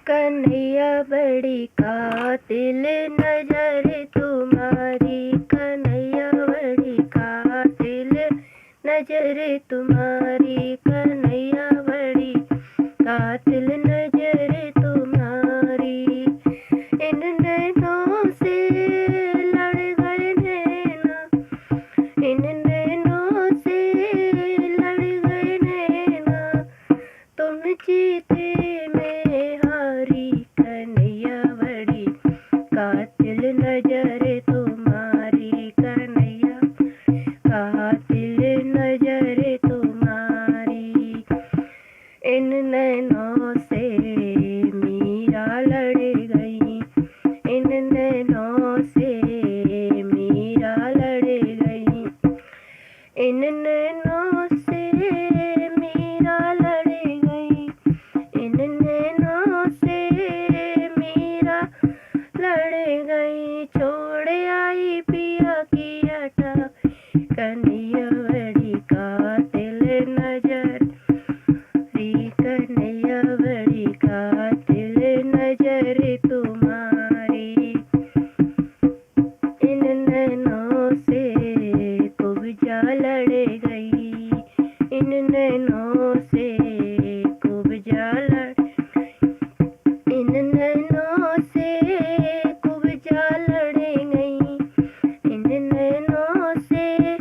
कन्हैया बड़ी कातिल नजर तुम्हारी, कन्हैया बड़ी कातिल नजर तुम्हारी, कन्हैया बड़ी कातिल नजर तुम्हारी। इन नैनों से लड़ गए नैना, इन नैनों से लड़ गए नैना, तुम जीते में हारी, कन्हैया बड़ी कातिल नजर तुम्हारी, कन्हैया कातिल नजर तुम्हारी। इन नैनों से मीरा लड़ गई, इन नैनों से मीरा लड़ गई, इन नैनों से मीरा लड़ गई, इन नैनों से मीरा लड़ गई। छोड़ आई पिया की अटा, कन्हैया बड़ी कातिल नजर, कन्हैया बड़ी कातिल नजर तुम्हारी। इन नैनों से कुब्जा लड़ गई, इन नैनों से कुब्जा लड़, इन नैनों से कुब्जा लड़ गई, इन नैनों से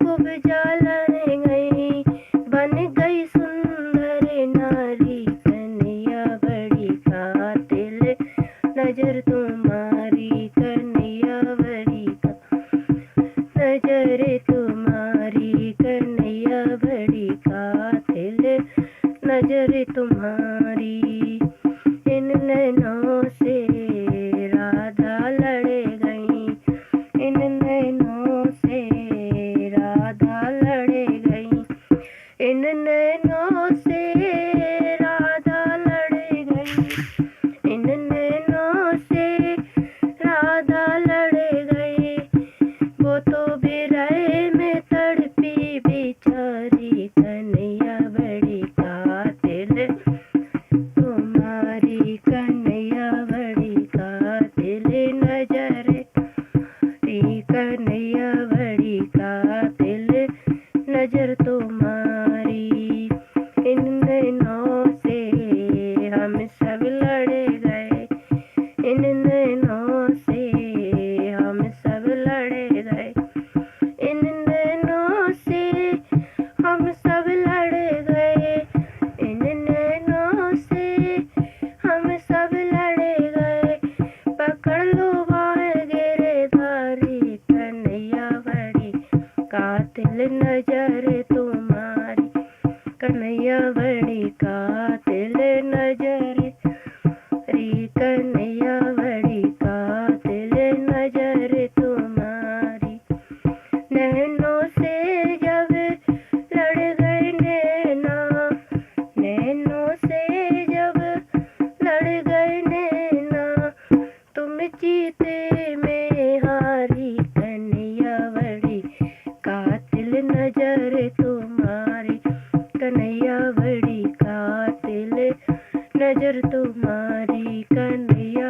कुब्जा लड़ गई। बन गई सुंदर नारी, कन्हैया बड़ी कातिल नजर तुम्हारी, कन्हैया बड़ी नजर तुम्हारी, कन्हैया बड़ी कातिल नजर तुम्हारी। इन नैनों से राधा लड़ गई, इन नैनों से राधा लड़ गई, इन नैनों से राधा लड़ गई, इन नैनों से राधा लड़ गई। वो तो बिरह में तड़पी बेचारी, कन्हैया बड़ी कातिल तुम्हारी, कन्हैया बड़ी कातिल नजर, कन्हैया बड़ी कातिल नजर तुम्हारी। इन नैनों से हम सब लड़ गए, इन नैनों से हम सब लड़ गए, इन नैनों से हम सब लड़ गए, इन नैनों से हम सब लड़ गए। पकड़ लो बाह गिरधारी, कन्हैया बड़ी कातिल नजर तुम्हारी, कन्हैया बड़ी कातिल नजर, कन्हैया बड़ी कातिल नजर तुम्हारी। नैनों से जब लड़ गए नैना, नैनों से जब लड़ गए नैना, तुम जीते में हारी, कन्हैया बड़ी कातिल नजर तुम्हारी, कन्हैया बड़ी कातिल नजर तुम्हारी, कन्हैया